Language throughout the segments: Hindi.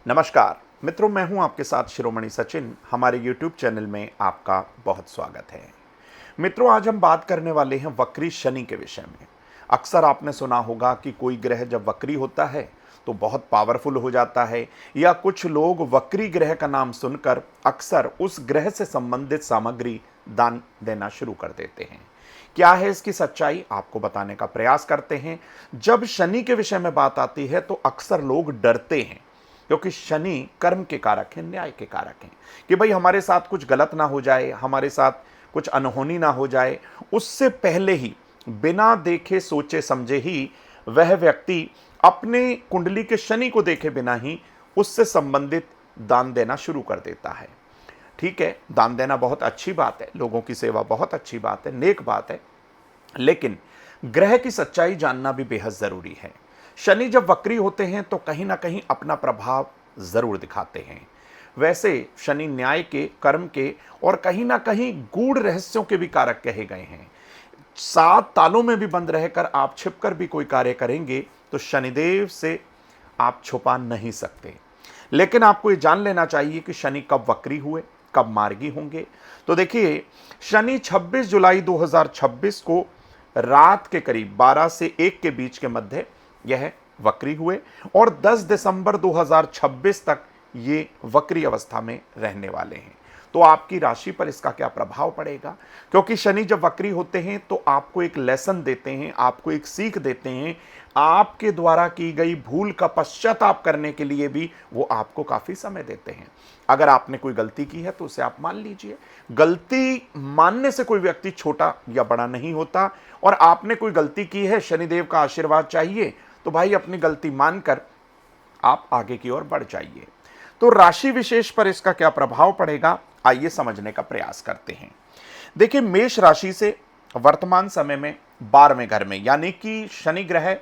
नमस्कार मित्रों, मैं हूं आपके साथ शिरोमणि सचिन। हमारे YouTube चैनल में आपका बहुत स्वागत है। मित्रों, आज हम बात करने वाले हैं वक्री शनि के विषय में। अक्सर आपने सुना होगा कि कोई ग्रह जब वक्री होता है तो बहुत पावरफुल हो जाता है, या कुछ लोग वक्री ग्रह का नाम सुनकर अक्सर उस ग्रह से संबंधित सामग्री दान देना शुरू कर देते हैं। क्या है इसकी सच्चाई, आपको बताने का प्रयास करते हैं। जब शनि के विषय में बात आती है तो अक्सर लोग डरते हैं, क्योंकि शनि कर्म के कारक हैं, न्याय के कारक हैं, कि भाई हमारे साथ कुछ गलत ना हो जाए, हमारे साथ कुछ अनहोनी ना हो जाए। उससे पहले ही बिना देखे सोचे समझे ही वह व्यक्ति अपने कुंडली के शनि को देखे बिना ही उससे संबंधित दान देना शुरू कर देता है। ठीक है, दान देना बहुत अच्छी बात है, लोगों की सेवा बहुत अच्छी बात है, नेक बात है, लेकिन ग्रह की सच्चाई जानना भी बेहद जरूरी है। शनि जब वक्री होते हैं तो कहीं ना कहीं अपना प्रभाव जरूर दिखाते हैं। वैसे शनि न्याय के, कर्म के और कहीं ना कहीं गूढ़ रहस्यों के भी कारक कहे गए हैं। सात तालों में भी बंद रहकर आप छिपकर भी कोई कार्य करेंगे तो शनिदेव से आप छुपा नहीं सकते। लेकिन आपको ये जान लेना चाहिए कि शनि कब वक्री हुए, कब मार्गी होंगे। तो देखिए, शनि 26 जुलाई 2026 को रात के करीब 12 से 1 के बीच के मध्य यह वक्री हुए और 10 दिसंबर 2026 तक ये वक्री अवस्था में रहने वाले हैं। तो आपकी राशि पर इसका क्या प्रभाव पड़ेगा? क्योंकि शनि जब वक्री होते हैं तो आपको एक लेसन देते हैं, आपको एक सीख देते हैं। आपके द्वारा की गई भूल का पश्चाताप करने के लिए भी वो आपको काफी समय देते हैं। अगर आपने कोई गलती की है तो उसे आप मान लीजिए। गलती मानने से कोई व्यक्ति छोटा या बड़ा नहीं होता, और आपने कोई गलती की है, शनिदेव का आशीर्वाद चाहिए, तो भाई अपनी गलती मानकर आप आगे की ओर बढ़ जाइए। तो राशि विशेष पर इसका क्या प्रभाव पड़ेगा, आइए समझने का प्रयास करते हैं। देखिए, मेष राशि से वर्तमान समय में 12वें घर में, यानी कि शनि ग्रह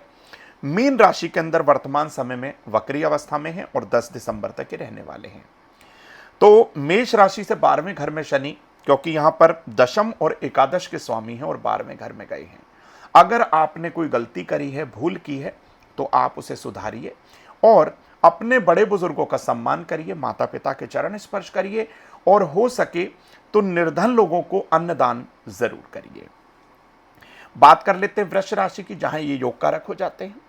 मीन राशि के अंदर वर्तमान समय में वक्री अवस्था में है और 10 दिसंबर तक के रहने वाले हैं। तो मेष राशि से 12वें घर में शनि, क्योंकि यहां पर दशम और एकादश के स्वामी हैं और 12वें घर में गए हैं। अगर आपने कोई गलती करी है, भूल की है, तो आप उसे सुधारिए और अपने बड़े बुजुर्गों का सम्मान करिए, माता पिता के चरण स्पर्श करिए, और हो सके तो निर्धन लोगों को अन्नदान जरूर करिए। बात कर लेते हैं वृष राशि की, जहां ये योग कारक हो जाते हैं।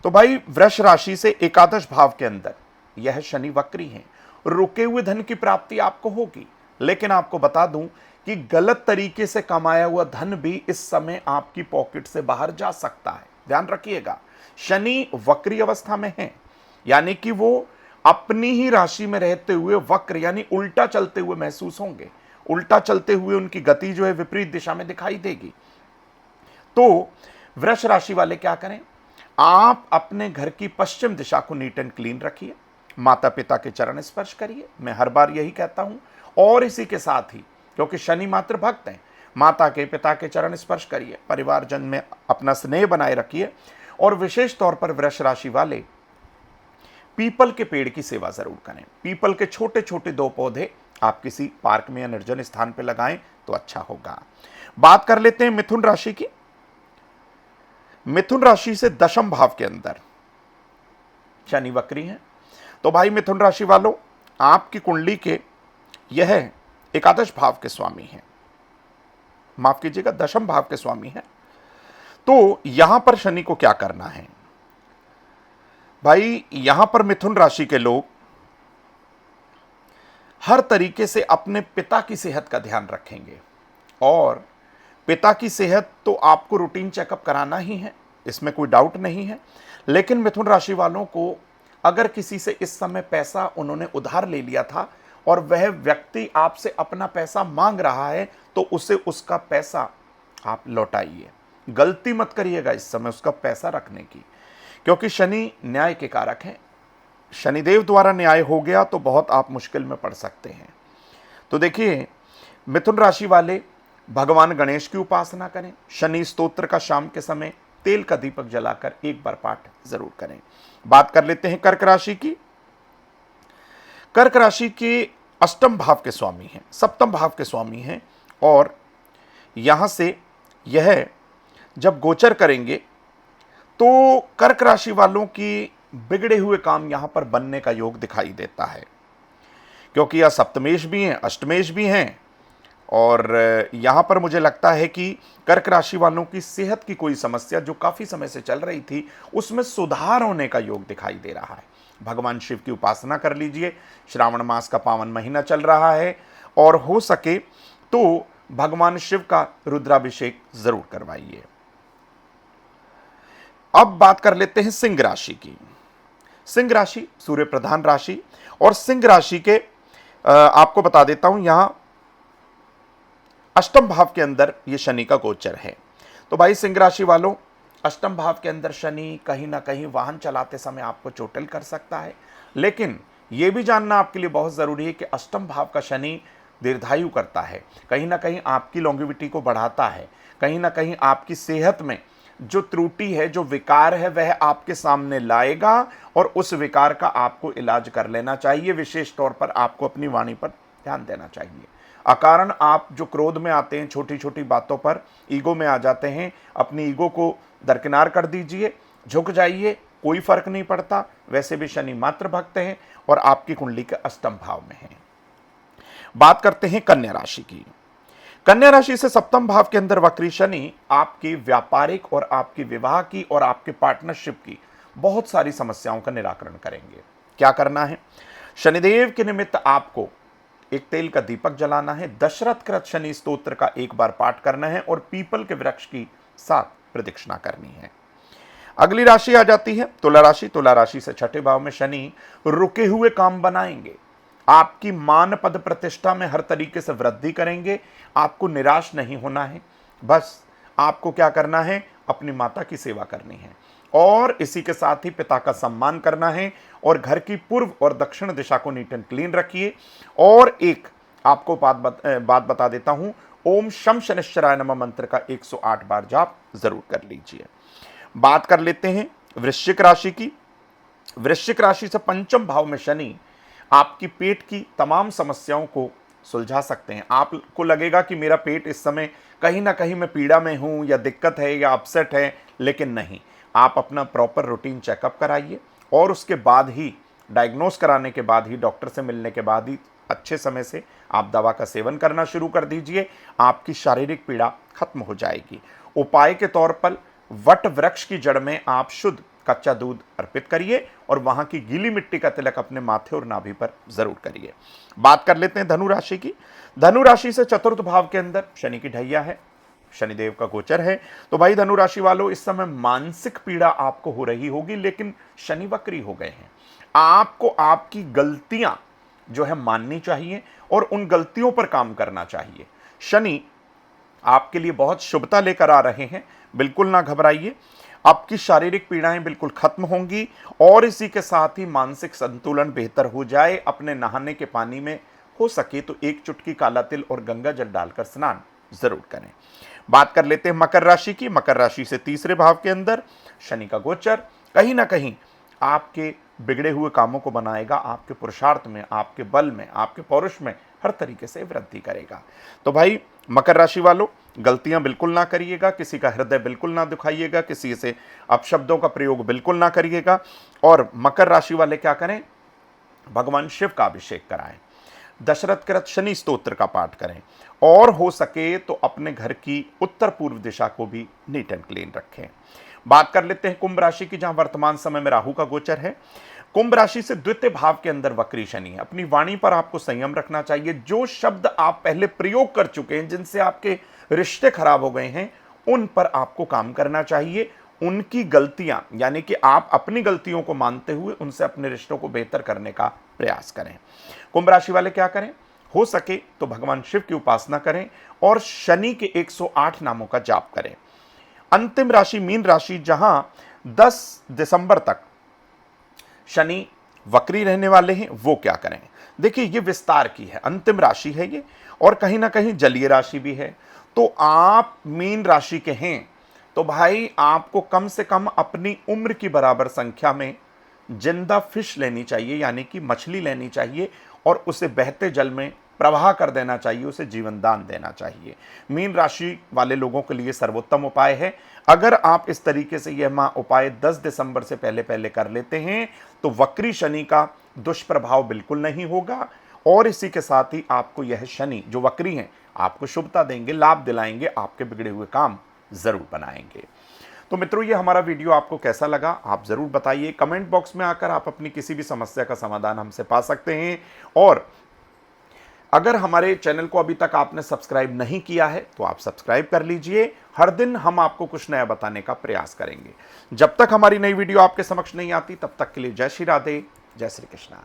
तो भाई, वृष राशि से एकादश भाव के अंदर यह शनि वक्री हैं। रुके हुए धन की प्राप्ति आपको होगी, लेकिन आपको बता दूं कि गलत तरीके से कमाया हुआ धन भी इस समय आपकी पॉकेट से बाहर जा सकता है। ध्यान रखिएगा, शनि वक्री अवस्था में है, यानी कि वो अपनी ही राशि में रहते हुए वक्र यानी उल्टा चलते हुए महसूस होंगे। उल्टा चलते हुए उनकी गति जो है विपरीत दिशा में दिखाई देगी। तो वृष राशि वाले क्या करें? आप अपने घर की पश्चिम दिशा को नीट एंड क्लीन रखिए, माता पिता के चरण स्पर्श करिए, मैं हर बार यही कहता हूं। और इसी के साथ ही, क्योंकि शनि मात्र भक्त हैं, माता के पिता के चरण स्पर्श करिए, परिवारजन में अपना स्नेह बनाए रखिए। और विशेष तौर पर वृष राशि वाले पीपल के पेड़ की सेवा जरूर करें। पीपल के छोटे छोटे 2 पौधे आप किसी पार्क में या निर्जन स्थान पर लगाएं तो अच्छा होगा। बात कर लेते हैं मिथुन राशि की। मिथुन राशि से दशम भाव के अंदर शनि वक्री हैं। तो भाई मिथुन राशि वालों, आपकी कुंडली के यह एकादश भाव के स्वामी हैं, माफ कीजिएगा, दशम भाव के स्वामी हैं। तो यहां पर शनि को क्या करना है भाई? यहां पर मिथुन राशि के लोग हर तरीके से अपने पिता की सेहत का ध्यान रखेंगे, और पिता की सेहत तो आपको रूटीन चेकअप कराना ही है, इसमें कोई डाउट नहीं है। लेकिन मिथुन राशि वालों को अगर किसी से इस समय पैसा उन्होंने उधार ले लिया था और वह व्यक्ति आपसे अपना पैसा मांग रहा है, तो उसे उसका पैसा आप लौटाइए। गलती मत करिएगा इस समय उसका पैसा रखने की, क्योंकि शनि न्याय के कारक हैं। शनिदेव द्वारा न्याय हो गया तो बहुत आप मुश्किल में पड़ सकते हैं। तो देखिए, मिथुन राशि वाले भगवान गणेश की उपासना करें। शनि स्तोत्र का शाम के समय तेल का दीपक जलाकर एक बार पाठ जरूर करें। बात कर लेते हैं कर्क राशि की। कर्क राशि के अष्टम भाव के स्वामी हैं, सप्तम भाव के स्वामी हैं, और यहां से यह जब गोचर करेंगे तो कर्क राशि वालों की बिगड़े हुए काम यहां पर बनने का योग दिखाई देता है, क्योंकि यह सप्तमेश भी हैं, अष्टमेश भी हैं। और यहाँ पर मुझे लगता है कि कर्क राशि वालों की सेहत की कोई समस्या जो काफ़ी समय से चल रही थी, उसमें सुधार होने का योग दिखाई दे रहा है। भगवान शिव की उपासना कर लीजिए। श्रावण मास का पावन महीना चल रहा है और हो सके तो भगवान शिव का रुद्राभिषेक जरूर करवाइए। अब बात कर लेते हैं सिंह राशि की। सिंह राशि सूर्य प्रधान राशि, और सिंह राशि के आपको बता देता हूं, यहां अष्टम भाव के अंदर ये शनि का गोचर है। तो भाई सिंह राशि वालों, अष्टम भाव के अंदर शनि कहीं ना कहीं वाहन चलाते समय आपको चोटिल कर सकता है, लेकिन यह भी जानना आपके लिए बहुत जरूरी है कि अष्टम भाव का शनि दीर्घायु करता है, कहीं ना कहीं आपकी लॉन्गेविटी को बढ़ाता है, कहीं ना कहीं आपकी सेहत में जो त्रुटि है, जो विकार है, वह आपके सामने लाएगा और उस विकार का आपको इलाज कर लेना चाहिए। विशेष तौर पर आपको अपनी वाणी पर ध्यान देना चाहिए। अकारण आप जो क्रोध में आते हैं, छोटी छोटी बातों पर ईगो में आ जाते हैं, अपनी ईगो को दरकिनार कर दीजिए, झुक जाइए, कोई फर्क नहीं पड़ता। वैसे भी शनि मात्र भक्त हैं और आपकी कुंडली के अष्टम भाव में हैं। बात करते हैं कन्या राशि की। कन्या राशि से सप्तम भाव के अंदर वक्री शनि आपकी व्यापारिक और आपकी विवाह की और आपके पार्टनरशिप की बहुत सारी समस्याओं का निराकरण करेंगे। क्या करना है? शनिदेव के निमित्त आपको एक तेल का दीपक जलाना है, दशरथ कृत शनि स्तोत्र का एक बार पाठ करना है और पीपल के वृक्ष की 7 प्रदक्षिणा करनी है। अगली राशि आ जाती है तुला राशि। तुला राशि से छठे भाव में शनि रुके हुए काम बनाएंगे, आपकी मान पद प्रतिष्ठा में हर तरीके से वृद्धि करेंगे। आपको निराश नहीं होना है, बस आपको क्या करना है? अपनी माता की सेवा करनी है और इसी के साथ ही पिता का सम्मान करना है और घर की पूर्व और दक्षिण दिशा को नीट एंड क्लीन रखिए। और एक आपको बात बता देता हूं, ओम शम शनिश्चराय नमः मंत्र का 108 बार जाप जरूर कर लीजिए। बात कर लेते हैं वृश्चिक राशि की। वृश्चिक राशि से पंचम भाव में शनि आपकी पेट की तमाम समस्याओं को सुलझा सकते हैं। आपको लगेगा कि मेरा पेट इस समय कहीं ना कहीं मैं पीड़ा में हूं या दिक्कत है या अपसेट है, लेकिन नहीं, आप अपना प्रॉपर रूटीन चेकअप कराइए और उसके बाद ही डायग्नोस कराने के बाद ही, डॉक्टर से मिलने के बाद ही अच्छे समय से आप दवा का सेवन करना शुरू कर दीजिए। आपकी शारीरिक पीड़ा खत्म हो जाएगी। उपाय के तौर पर वट वृक्ष की जड़ में आप शुद्ध कच्चा दूध अर्पित करिए और वहां की गीली मिट्टी का तिलक अपने माथे और नाभि पर जरूर करिए। बात कर लेते हैं धनु राशि की। धनु राशि से चतुर्थ भाव के अंदर शनि की ढैया है, शनिदेव का गोचर है। तो भाई धनु राशि वालों, इस समय मानसिक पीड़ा आपको हो रही होगी, लेकिन शनि वक्री हो गए हैं। आपको आपकी गलतियां जो है माननी चाहिए और उन गलतियों पर काम करना चाहिए। शनि आपके लिए बहुत शुभता लेकर आ रहे हैं, बिल्कुल ना घबराइए। आपकी शारीरिक पीड़ाएं बिल्कुल खत्म होंगी और इसी के साथ ही मानसिक संतुलन बेहतर हो जाए। अपने नहाने के पानी में हो सके तो एक चुटकी काला तिल और गंगा जल डालकर स्नान जरूर करें। बात कर लेते हैं मकर राशि की। मकर राशि से तीसरे भाव के अंदर शनि का गोचर कहीं ना कहीं आपके बिगड़े हुए कामों को बनाएगा, आपके पुरुषार्थ में, आपके बल में, आपके पौरुष में हर तरीके से वृद्धि करेगा। तो भाई मकर राशि वालों, गलतियां बिल्कुल ना करिएगा, किसी का हृदय बिल्कुल ना दुखाइएगा, किसी से अपशब्दों का प्रयोग बिल्कुल ना करिएगा। और मकर राशि वाले क्या करें? भगवान शिव का अभिषेक कराएं, दशरथ कृत शनि स्तोत्र का पाठ करें और हो सके तो अपने घर की उत्तर पूर्व दिशा को भी नीट एंड क्लीन रखें। बात कर लेते हैं कुंभ राशि की, जहां वर्तमान समय में राहु का गोचर है। कुंभ राशि से द्वितीय भाव के अंदर वक्री शनि है। अपनी वाणी पर आपको संयम रखना चाहिए। जो शब्द आप पहले प्रयोग कर चुके हैं, जिनसे आपके रिश्ते खराब हो गए हैं, उन पर आपको काम करना चाहिए। उनकी गलतियां, यानी कि आप अपनी गलतियों को मानते हुए उनसे अपने रिश्तों को बेहतर करने का प्रयास करें। कुंभ राशि वाले क्या करें? हो सके तो भगवान शिव की उपासना करें और शनि के 108 नामों का जाप करें। अंतिम राशि मीन राशि, जहां 10 दिसंबर तक शनि वक्री रहने वाले हैं, वो क्या करें? देखिए, ये विस्तार की है, अंतिम राशि है ये, और कहीं ना कहीं जलीय राशि भी है। तो आप मीन राशि के हैं तो भाई आपको कम से कम अपनी उम्र की बराबर संख्या में जिंदा फिश लेनी चाहिए, यानी कि मछली लेनी चाहिए और उसे बहते जल में प्रवाह कर देना चाहिए, उसे जीवन दान देना चाहिए। मीन राशि वाले लोगों के लिए सर्वोत्तम उपाय है, अगर आप इस तरीके से यह उपाय 10 दिसंबर से पहले पहले कर लेते हैं तो वक्री शनि का दुष्प्रभाव बिल्कुल नहीं होगा, और इसी के साथ ही आपको यह शनि जो वक्री हैं आपको शुभता देंगे, लाभ दिलाएंगे, आपके बिगड़े हुए काम जरूर बनाएंगे। तो मित्रों, ये हमारा वीडियो आपको कैसा लगा आप जरूर बताइए। कमेंट बॉक्स में आकर आप अपनी किसी भी समस्या का समाधान हमसे पा सकते हैं, और अगर हमारे चैनल को अभी तक आपने सब्सक्राइब नहीं किया है तो आप सब्सक्राइब कर लीजिए। हर दिन हम आपको कुछ नया बताने का प्रयास करेंगे। जब तक हमारी नई वीडियो आपके समक्ष नहीं आती तब तक के लिए जय श्री राधे, जय श्री कृष्णा।